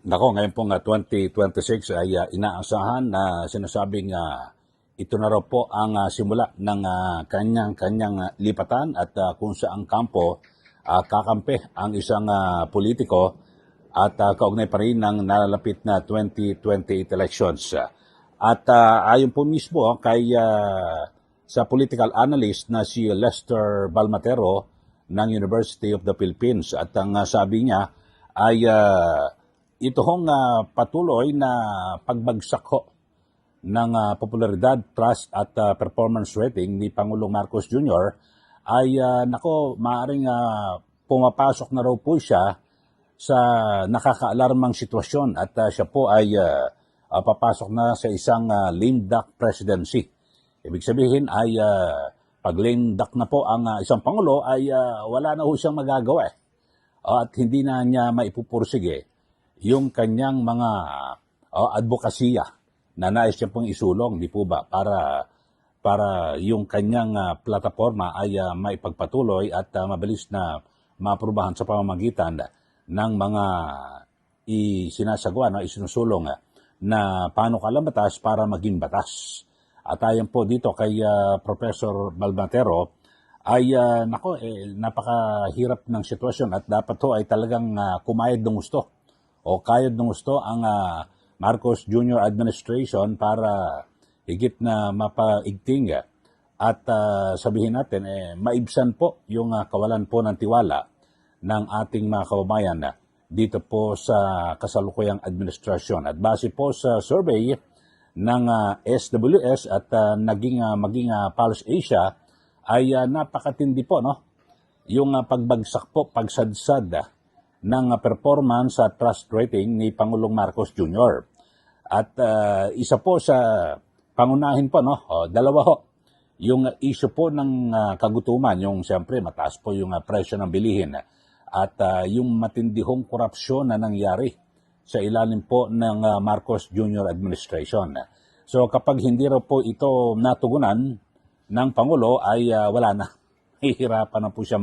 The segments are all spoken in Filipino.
Nako, ngayon pong 2026 ay inaasahan na sinasabing ito na raw po ang simula ng kanyang lipatan at kung saang kampo kakampi ang isang politiko at kaugnay pa rin ng nalalapit na 2028 elections. At ayon po mismo kay sa political analyst na si Lester Balmatero ng University of the Philippines at ang sabi niya ay ito hong patuloy na pagbagsak ho ng popularidad, trust at performance rating ni Pangulong Marcos Jr. ay maaring pumapasok na raw po siya sa nakakaalarmang sitwasyon at siya po ay papasok na sa isang lame duck presidency. Ibig sabihin ay pag lame duck na po ang isang Pangulo ay wala na ho siyang magagawa at hindi na niya maipupursige yung kanyang mga advokasya na nais niya pong isulong, di po ba, para yung kanyang plataforma ay maipagpatuloy at mabilis na maaprubahan sa pamamagitan ng mga isinasagawa na isinusulong na panukalang batas para maging batas. At ayon po dito kay Professor Balmatero ay napakahirap ng sitwasyon at dapat ho ay talagang kumayod ng gusto o kayod ng gusto ang Marcos Jr. administration para higit na mapaigting at sabihin natin maibsan po yung kawalan po ng tiwala ng ating mga kababayan dito po sa kasalukuyang administrasyon. At base po sa survey ng SWS at maging Pulse Asia ay napakatindi po yung pagbagsak po, pagsadsad ng performance at trust rating ni Pangulong Marcos Jr. At isa po sa pangunahin po, dalawa ho, yung issue po ng kagutuman, yung siyempre mataas po yung presyo ng bilihin at yung matindihong korupsyon na nangyari sa ilalim po ng Marcos Jr. administration. So kapag hindi raw po ito natugunan ng Pangulo ay wala na. Hihirapan na po siya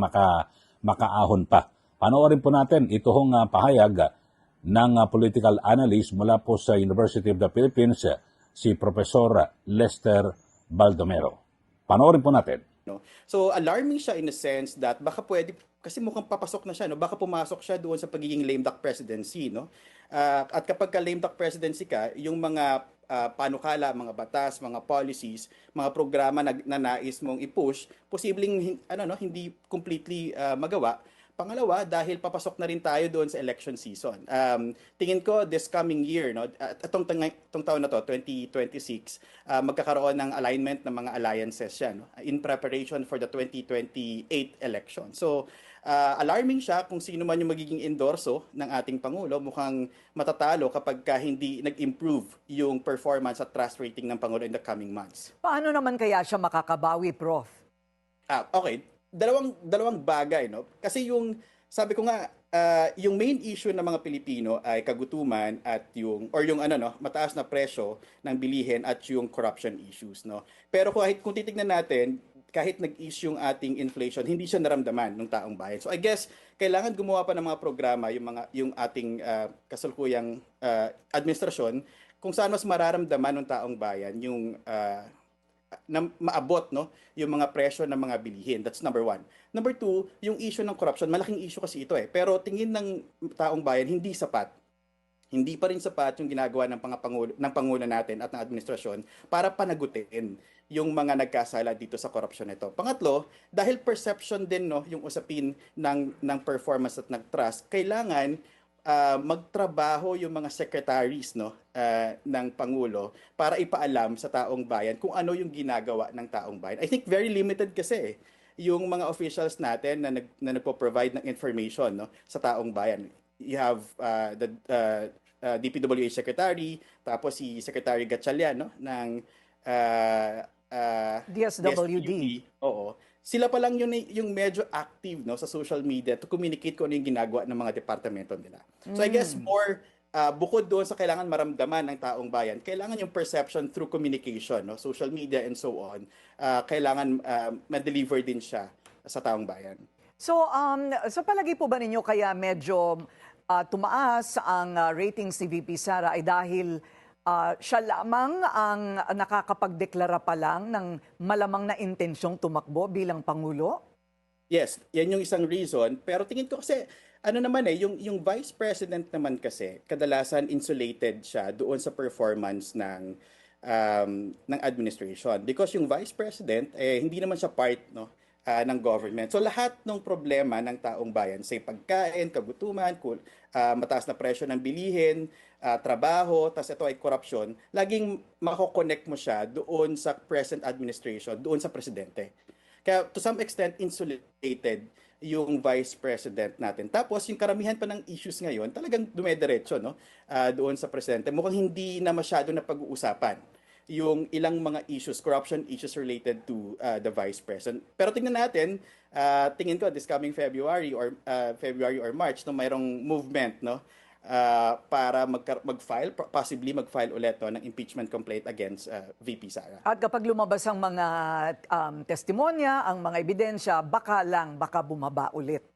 makaahon pa. Panoorin po natin ito hong pahayag ng political analyst mula po sa University of the Philippines, si Professor Lester Baldomero. Panoorin po natin. No? So alarming siya in a sense that baka pwede, kasi mukhang papasok na siya, no? Baka pumasok siya doon sa pagiging lame duck presidency. No? At kapag ka lame duck presidency ka, yung mga panukala, mga batas, mga policies, mga programa na nais mong i-push, posibleng hindi completely magawa. Pangalawa, dahil papasok na rin tayo doon sa election season. Tingin ko this coming year, itong taon na to, 2026, magkakaroon ng alignment ng mga alliances siya, in preparation for the 2028 election. So, alarming siya kung sino man yung magiging endorso ng ating Pangulo. Mukhang matatalo kapag hindi nag-improve yung performance at trust rating ng Pangulo in the coming months. Paano naman kaya siya makakabawi, Prof? Okay. Dalawang bagay, no? Kasi sabi ko nga, yung main issue ng mga Pilipino ay kagutuman at yung mataas na presyo ng bilihin at yung corruption issues, no? Pero kung titignan natin, kahit nag-ease yung ating inflation, hindi siya naramdaman ng taong bayan. So I guess kailangan gumawa pa ng mga programa yung ating kasalukuyang administrasyon kung saan mas mararamdaman ng taong bayan yung na maabot yung mga presyo ng mga bilihin. That's number one. Number two, yung issue ng corruption, malaking issue kasi ito pero tingin ng taong bayan hindi sapat. Hindi pa rin sapat yung ginagawa ng Pangulo natin at ng administrasyon para panagutin yung mga nagkasala dito sa korupsyon nito. Pangatlo, dahil perception din yung usapin ng performance at ng trust, kailangan magtrabaho yung mga secretaries ng Pangulo para ipaalam sa taong bayan kung ano yung ginagawa ng taong bayan. I think very limited kasi yung mga officials natin na nagpo-provide ng information sa taong bayan. You have the DPWH Secretary, tapos si Secretary Gatchalian ng DSWD. Oo. Sila pa lang yung medyo active sa social media to communicate kung ano yung ginagawa ng mga departamento nila. So I guess more bukod doon sa kailangan maramdaman ng taong bayan, kailangan yung perception through communication, social media and so on, kailangan ma-deliver din siya sa taong bayan. So, sa palagay po ba ninyo kaya medyo tumaas ang ratings ni VP Sara ay dahil siya lamang ang nakakapagdeklara pa lang ng malamang na intensyong tumakbo bilang Pangulo? Yes, yan yung isang reason. Pero tingin ko kasi, ano naman yung Vice President naman kasi, kadalasan insulated siya doon sa performance ng administration. Because yung Vice President, hindi naman siya part, no, ng government. So lahat ng problema ng taong bayan, say pagkain, kagutuman, mataas na presyo ng bilihin, trabaho, tas ito ay korupsyon, laging mako-connect mo siya doon sa present administration, doon sa presidente. Kaya to some extent insulated yung vice president natin. Tapos yung karamihan pa ng issues ngayon talagang dumediretso, no? Doon sa presidente. Mukhang hindi na masyado na pag-uusapan yung ilang mga issues, corruption issues related to the vice president. Pero tingnan natin, tingin ko this coming February or March, no, mayroong movement, no, para possibly mag-file ulit, no, ng impeachment complaint against VP Sara. At kapag lumabas ang mga testimonya, ang mga ebidensya, baka bumaba ulit.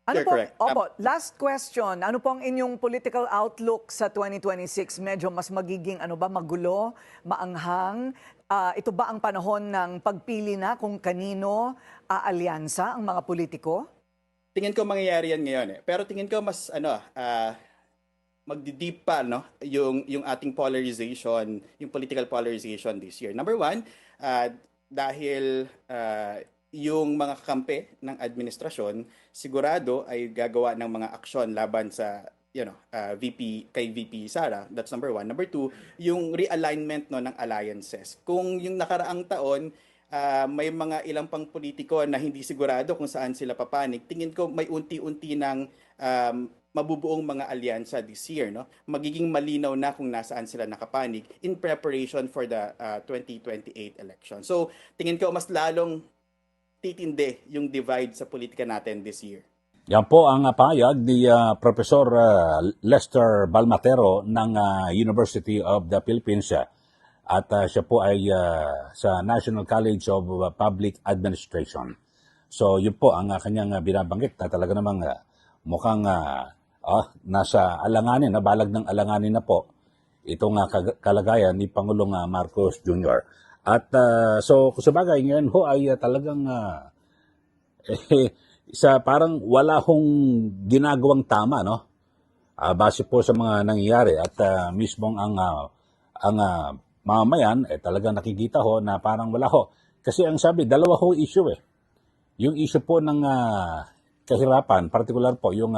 Ano You're po, correct. last question. Ano po ang inyong political outlook sa 2026? Medyo mas magiging magulo, maanghang. Ito ba ang panahon ng pagpili na kung kanino aalyansa ang mga politiko? Tingin ko mangyayari yan ngayon eh. Pero tingin ko mas magdi-deep pa, no, yung ating polarization, yung political polarization this year. Number one, dahil yung mga kakampi ng administrasyon sigurado ay gagawa ng mga aksyon laban sa kay VP Sara. That's number one. Number two, yung realignment, no, ng alliances. Kung yung nakaraang taon may mga ilang pang politiko na hindi sigurado kung saan sila papanig, tingin ko may unti-unti ng mabubuong mga alyansa this year, no? Magiging malinaw na kung nasaan sila nakapanig in preparation for the 2028 election. So, tingin ko mas lalong titindi yung divide sa politika natin this year. Yan po ang pahayag ni Professor Lester Balmatero ng University of the Philippines. At siya po ay sa National College of Public Administration. So yun po ang kanyang binabanggit na talaga namang mukhang nasa alanganin, balag ng alanganin na po itong kalagayan ni Pangulong Marcos Jr. At so sa bagay ngayon ho ay talagang parang wala hong ginagawang tama, no? Base po sa mga nangyayari at mismong ang mamamayan talagang nakikita ho na parang wala ho. Kasi ang sabi, dalawa ho issue eh. Yung issue po ng kahirapan, particular po yung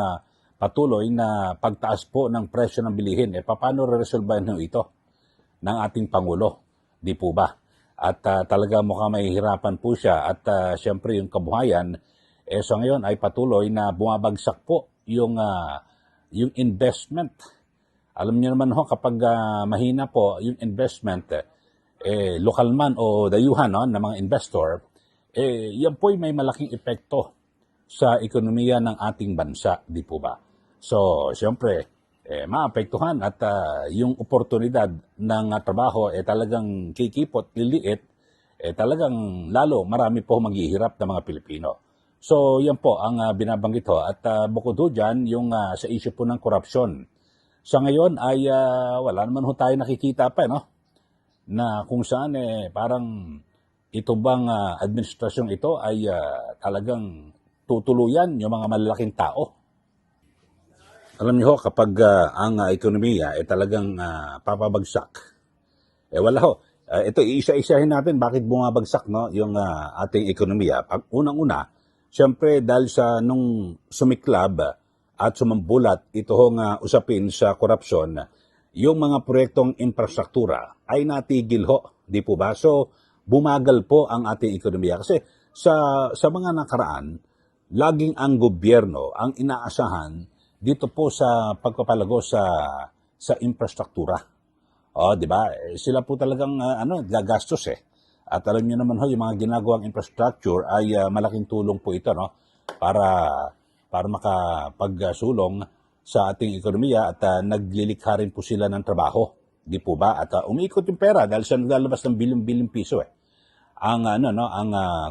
patuloy na pagtaas po ng presyo ng bilihin, paano re-resolvehan ito ng ating Pangulo? Di po ba? At talaga mukhang mahihirapan po siya at siyempre yung kabuhayan, so ngayon ay patuloy na bumabagsak po yung investment. Alam niyo naman ho, kapag mahina po yung investment, lokal man o dayuhan, no, ng mga investor, yan po ay may malaking epekto sa ekonomiya ng ating bansa, di po ba? So, siyempre, maapektuhan at yung oportunidad ng trabaho talagang kikipot, liliit, talagang lalo marami po maghihirap ng mga Pilipino. So, yan po ang binabanggit ho. At bukod ho dyan, yung sa issue po ng korupsyon. Sa ngayon ay wala naman ho tayo nakikita pa, no? Na kung saan parang ito bang administrasyong ito ay talagang tutuluyan yung mga malalaking tao. Alam niyo ho, kapag ang ekonomiya talagang papabagsak, wala ho. Ito, iisa-isahin natin bakit bumabagsak, no, yung ating ekonomiya. Unang-una, siyempre dahil sa nung sumiklab at sumambulat ito hong usapin sa korupsyon, yung mga proyektong infrastruktura ay natigil ho, di po ba? So, bumagal po ang ating ekonomiya. Kasi sa mga nakaraan, laging ang gobyerno ang inaasahan dito po sa pagpapalago sa infrastruktura. Di ba? Sila po talagang gagastos eh. At alam niyo naman ho, yung mga ginagawang infrastructure ay malaking tulong po ito, no? Para makapagsulong sa ating ekonomiya at naglilikha rin po sila ng trabaho. Di po ba? At umiikot yung pera dahil sa naglalabas ng bilyong-bilyong piso ang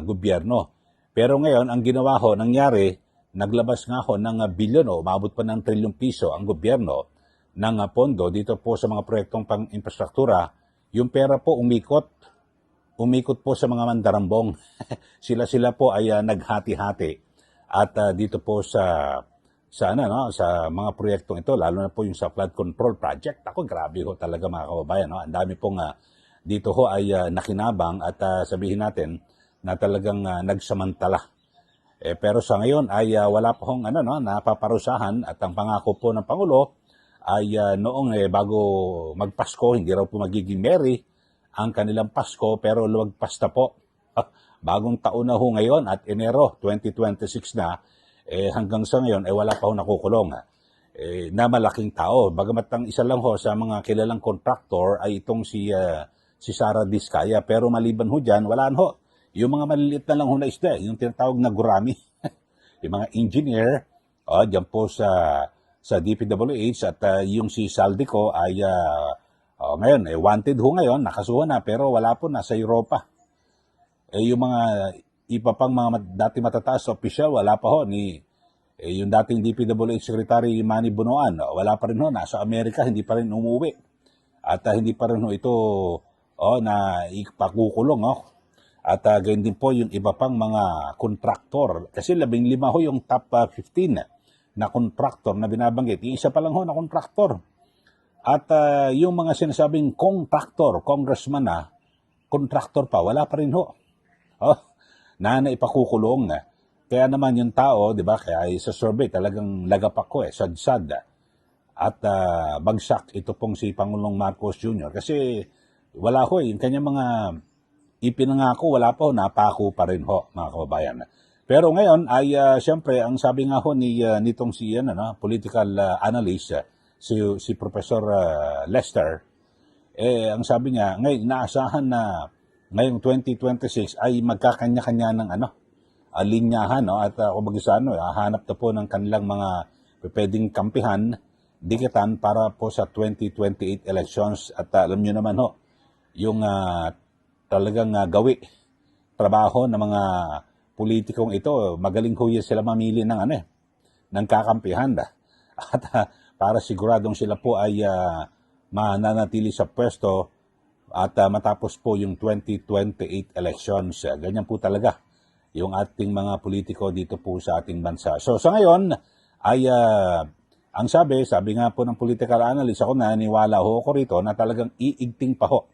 gobyerno. Pero ngayon, ang ginawa ho, nangyari, naglabas nga ho ng bilyon o umabot pa ng trilyong piso ang gobyerno ng pondo dito po sa mga proyektong pang-infrastruktura. Yung pera po umikot po sa mga mandarambong. Sila po ay naghati-hati. At dito po sa mga proyektong ito, lalo na po yung sa flood control project. Ako, grabe ho talaga mga kababayan. No? Ang dami pong dito ho ay nakinabang at sabihin natin na talagang nagsamantala. Pero sa ngayon ay wala pa hong napaparusahan at ang pangako po ng Pangulo ay noong bago magpasko, hindi raw po magiging merry ang kanilang Pasko, pero luwagpas na po. Bagong taon na ho ngayon at Enero 2026 na, hanggang sa ngayon wala pa ho nakukulong na malaking tao. Bagamat ang isa lang ho sa mga kilalang contractor ay itong si Sara Diskaya, pero maliban ho dyan, wala ho. Yung mga maliliit na lang ho na isda, yung tinatawag na gurami, yung mga engineer, dyan po sa DPWH at yung si Saldico ay ngayon, wanted ho ngayon, nakasuhan na, pero wala po, nasa Europa. Yung mga iba pang mga dati matataas na opisyal, wala pa ho, yung dating DPWH Secretary Manny Bunoan, wala pa rin ho, nasa Amerika, hindi pa rin umuwi. At hindi pa rin ho ito na ipakukulong. At gayon din po yung iba pang mga kontraktor. Kasi 15 ho yung top 15 na kontraktor na binabanggit. Isa pa lang ho na kontraktor. At yung mga sinasabing kontraktor, congressman na, kontraktor pa, wala pa rin ho. Na ipakukulong. Kaya naman yung tao, di ba, kaya sa survey talagang lagapak ko sad-sad. At bagsak ito pong si Pangulong Marcos Jr. Kasi wala ho yung kanyang mga ipinangako, wala pa ho, napako pa rin ho, mga kababayan. Pero ngayon ay siyempre, ang sabi nga ho nitong si political analyst, si Professor Lester, ang sabi niya, ngayon inaasahan na ngayong 2026 ay magkakanya-kanya ng linyahan, at kumbaga sa hahanap na po ng kanilang mga pwedeng kampihan, dikitan para po sa 2028 elections. At alam niyo naman ho, yung talagang trabaho ng mga politikong ito, magaling ho sila mamili ng kakampihan. At para siguradong sila po ay mananatili sa pwesto at matapos po yung 2028 elections. Ganyan po talaga yung ating mga politiko dito po sa ating bansa. So sa ngayon ay ang sabi nga po ng political analyst, ako naniniwala ho ako rito na talagang iigting pa ho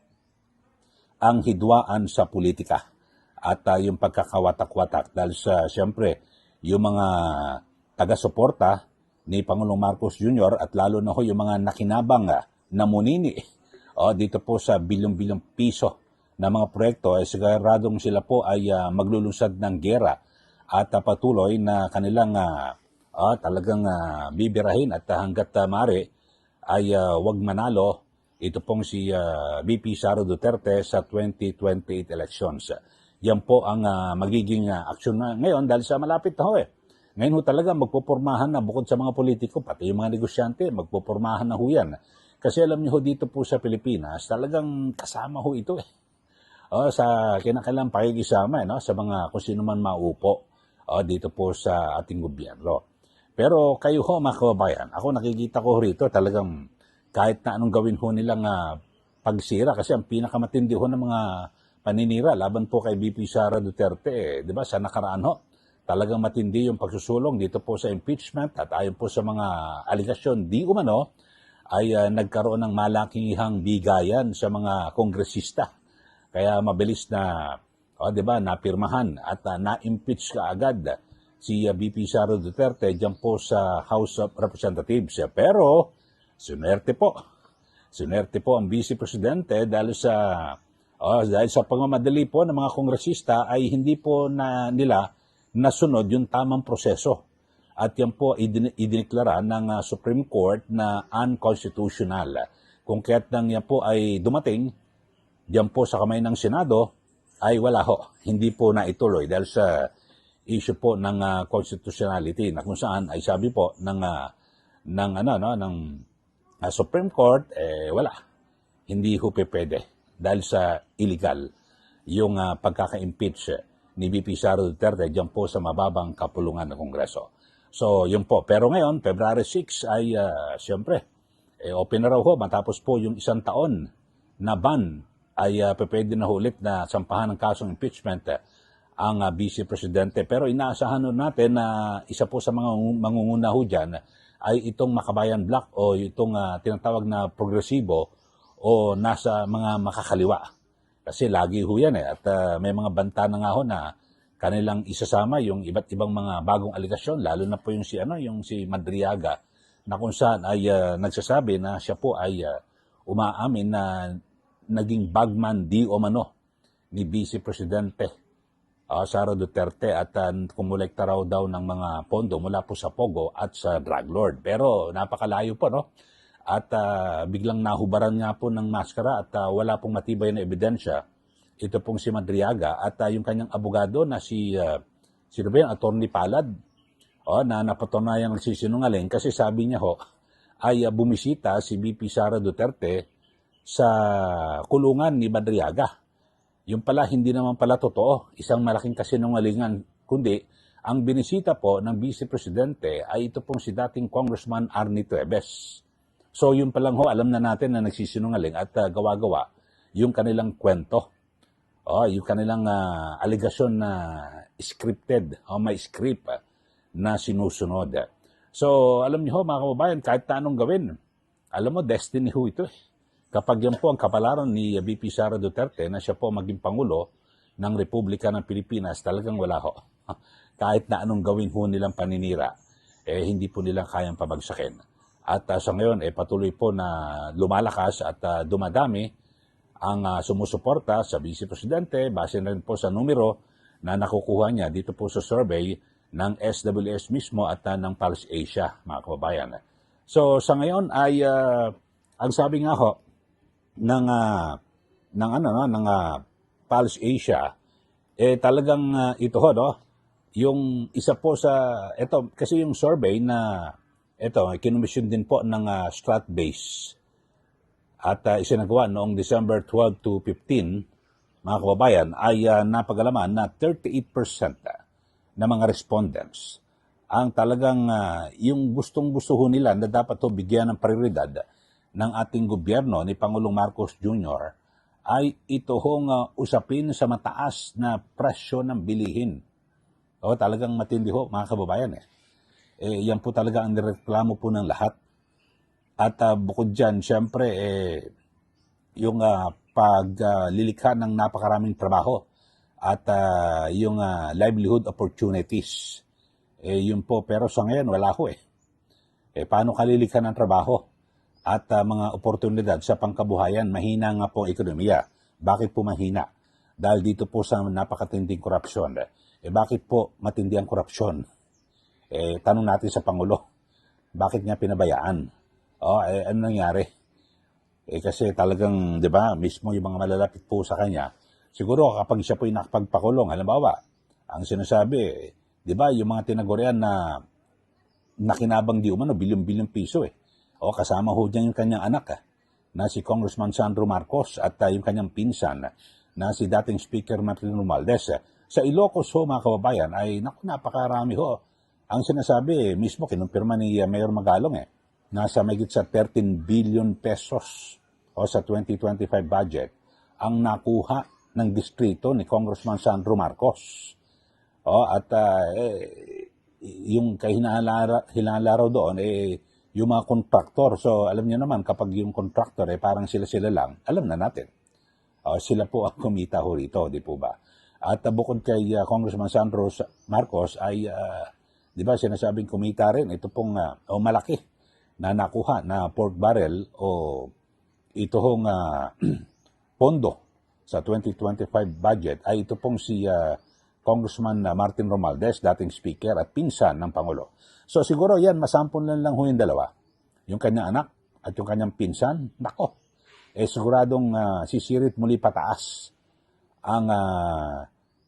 ang hidwaan sa politika at yung pagkakawatak-watak dahil siyempre yung mga taga-suporta ni Pangulong Marcos Jr. at lalo na ho yung mga nakinabang na munini dito po sa bilyong-bilyong piso na mga proyekto, siguradong sila po ay maglulunsad ng gera at patuloy na kanilang talagang bibirahin at hanggat maaari ay wag manalo ito pong si VP Sara Duterte sa 2028 elections. Yan po ang magiging aksyon na ngayon dahil sa malapit na ho Ngayon ho talaga magpupurmahan na bukod sa mga politiko, pati yung mga negosyante, magpupurmahan na ho yan. Kasi alam niyo ho dito po sa Pilipinas, talagang kasama ho ito sa kinakailangang pakikisama sa mga kung sino man maupo dito po sa ating gobyerno. Pero kayo ho mga kababayan, ako nakikita ko rito talagang kahit na anong gawin ho nilang pagsira, kasi ang pinakamatindi ho ng mga paninira laban po kay VP Sara Duterte, di ba, sa nakaraan ho, talagang matindi yung pagsusulong dito po sa impeachment at ayon po sa mga aligasyon, di umano ay nagkaroon ng malakihang bigayan sa mga kongresista. Kaya mabilis na, di ba, napirmahan at na-impeach ka agad si VP Sara Duterte dyan po sa House of Representatives. Pero Sunerte po ang Vice Presidente dahil sa pagmamadali po ng mga kongresista ay hindi po nila nasunod yung tamang proseso. At yan po idineklara ng Supreme Court na unconstitutional. Kung kaya't nang yan po ay dumating, diyan po sa kamay ng Senado, ay wala ho. Hindi po naituloy dahil sa issue po ng constitutionality na kung saan ay sabi po ng Supreme Court, wala. Hindi ho pwede dahil sa illegal yung pagkaka-impeach ni VP Sara Duterte diyan po sa mababang kapulungan ng Kongreso. So, yun po. Pero ngayon, February 6 ay, siyempre, open na raw ho, matapos po yung 1 taon na ban ay pwede na ulit na sampahan ng kasong impeachment ang Vice Presidente. Pero inaasahan nun natin na isa po sa mga mangunguna ho dyan ay itong Makabayan Bloc o itong tinatawag na progresibo o nasa mga makakaliwa. Kasi lagi ho yan At may mga banta na nga ho na kanilang isasama yung iba't ibang mga bagong aligasyon, lalo na po yung si Madriaga, na kung saan ay nagsasabi na siya po ay umaamin na naging bagman di o mano ni Vice Presidente Sara Duterte at kumulekta raw daw ng mga pondo mula po sa Pogo at sa drug lord. Pero napakalayo po, no? At biglang nahubaran nga po ng maskara at wala pong matibay na ebidensya. Ito pong si Madriaga at yung kanyang abogado na sino ba yung Attorney Palad, na napatunayan nagsisinungaling kasi sabi niya ho ay bumisita si VP Sara Duterte sa kulungan ni Madriaga. Yung pala, hindi naman pala totoo. Isang malaking kasinungalingan. Kundi, ang binisita po ng Vice Presidente ay ito pong si dating Congressman Arnie Treves. So, yun palang ho, alam na natin na nagsisinungaling at gawa-gawa yung kanilang kwento. Yung kanilang aligasyon na scripted o may script na sinusunod. So, alam niyo ho, mga kababayan, kahit anong gawin, alam mo, destiny ho ito. Kapag yan po ang kapalaran ni VP Sara Duterte na siya po maging Pangulo ng Republika ng Pilipinas, talagang wala ho. Kahit na anong gawin ho nilang paninira, hindi po nila kayang pabagsakin. At sa ngayon, patuloy po na lumalakas at dumadami ang sumusuporta sa Vice Presidente base na rin po sa numero na nakukuha niya dito po sa survey ng SWS mismo at ng Pulse Asia, mga kababayan. So sa ngayon ay ang sabi nga ho ng Pulse Asia talagang ito ho, no, yung isa po sa ito kasi yung survey na ito kinumisyon din po ng Stratbase at isinagawa noong December 12 to 15, mga kababayan, ay napagalaman na 38% na mga respondents ang talagang yung gustong-gusto nila na dapat bigyan ng prioridad ng ating gobyerno ni Pangulong Marcos Jr. ay ito hong usapin sa mataas na presyo ng bilihin. Talagang matindi ho, mga kababayan. Yan po talaga ang nireklamo po ng lahat. At bukod dyan, syempre, yung paglilikha ng napakaraming trabaho at yung livelihood opportunities. Yun po, pero sa ngayon, wala ho paano kalilikha ng trabaho at mga oportunidad sa pangkabuhayan? Mahina nga po ang ekonomiya. Bakit po mahina? Dahil dito po sa napakatinding korupsyon. Bakit po matindi ang korupsyon? Tanong natin sa Pangulo, bakit niya pinabayaan? Ano nangyari? Kasi talagang, di ba, mismo yung mga malalapit po sa kanya, siguro kapag siya po yung nakapagpakulong, halimbawa, ang sinasabi, di ba, yung mga tinagurian na nakinabang di umano, bilyon-bilyon piso kasama ho dyan yung kanyang anak, na si Congressman Sandro Marcos at yung kanyang pinsan, na si dating Speaker Martin Romualdez. Sa Ilocos ho, mga kababayan, ay napakarami ho. Ang sinasabi, mismo kinumpirma ni Mayor Magalong nasa mahigit sa 13 billion pesos sa 2025 budget ang nakuha ng distrito ni Congressman Sandro Marcos. At yung kahinala raw doon, yung mga kontraktor. So alam niyo naman, kapag yung kontraktor, parang sila lang, alam na natin. Sila po ang kumita ho rito, di po ba? At bukod kay Congressman Sandro Marcos ay, di ba, sinasabing kumita rin. Ito pong malaki na nakuha na pork barrel o ito hong pondo sa 2025 budget ay ito pong si Congressman Martin Romualdez, dating speaker at pinsan ng Pangulo. So siguro yan, masampon lang ho yung dalawa. Yung kanyang anak at yung kanyang pinsan, nako, siguradong sisirit muli pataas ang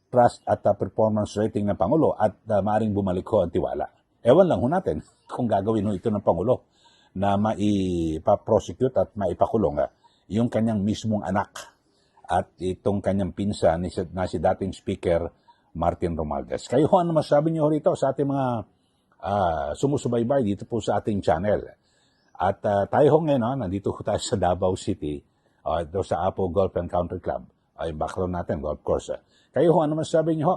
trust at performance rating ng Pangulo at maaaring bumalik ho ang tiwala. Ewan lang ho natin kung gagawin ho ito ng Pangulo na maipaprosecute at maipakulong yung kanyang mismong anak at itong kanyang pinsan na si dating Speaker Martin Romualdez. Kayo ano masasabi niyo rito sa ating mga sumusubaybay dito po sa ating channel. At tayo ho ngayon, nandito ho tayo sa Davao City, ito sa Apo Golf and Country Club. Yung background natin, golf course. Kayo ho, ano masasabi niyo ho?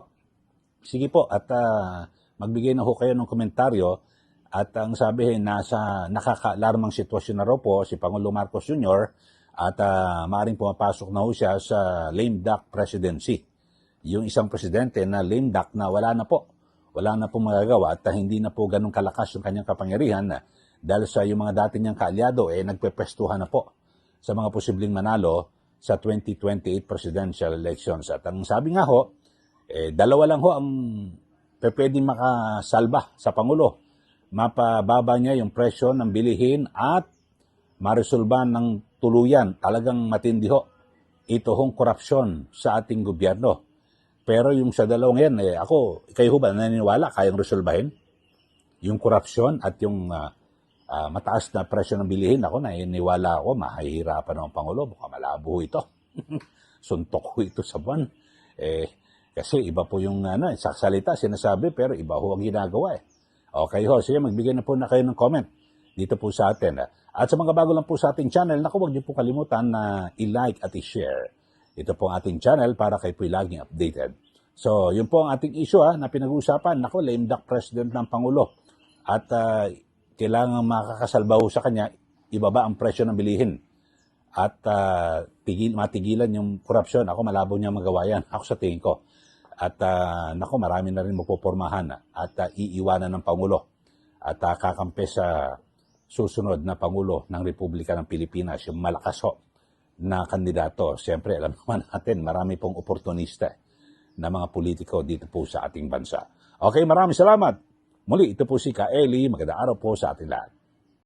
Sige po, at magbigay na ho kayo ng komentaryo. At ang sabihin, nasa nakakaalarmang sitwasyon na raw po si Pangulo Marcos Jr. at maaaring pumapasok na ho siya sa lame duck presidency. Yung isang presidente na lame duck na wala na po magagawa at hindi na po ganun kalakas yung kanyang kapangyarihan dahil sa yung mga dati niyang kaalyado nagpepestuhan na po sa mga posibleng manalo sa 2028 presidential elections. At ang sabi nga ho, dalawa lang ho ang pwedeng makasalba sa Pangulo. Mapababa niya yung presyo ng bilihin at maresolban ng tuluyan, talagang matindi ho, ito hong korupsyon sa ating gobyerno. Pero yung sa dalawang yan, kayo ho ba naniniwala kayang resolbahin? Yung korupsyon at yung mataas na presyo ng bilihin, naniniwala ako, mahihirapan ng Pangulo, baka malabo ito. Suntok ho ito sa buwan. Kasi iba po yung sa salita, sinasabi, pero iba ho ang ginagawa Okay ho, sige, magbigay na po na kayo ng comment dito po sa atin. At sa mga bago lang po sa ating channel, huwag niyo po kalimutan na i-like at i-share. Ito po ang ating channel para kayo po laging updated. So, yun po ang ating issue na pinag-uusapan. Lame duck president ng Pangulo. At kailangan makakasalba ho sa kanya, ibaba ang presyo ng bilihin. At matigilan yung korupsyon. Malabo niya magawa yan. Ako sa tingin ko. At marami na rin mapupormahan at iiwanan ng Pangulo at kakampi sa susunod na Pangulo ng Republika ng Pilipinas, yung malakas ho na kandidato. Siyempre, alam naman natin, marami pong oportunista na mga politiko dito po sa ating bansa. Okay, maraming salamat. Muli, ito po si Ka Eli. Magandang araw po sa ating lahat.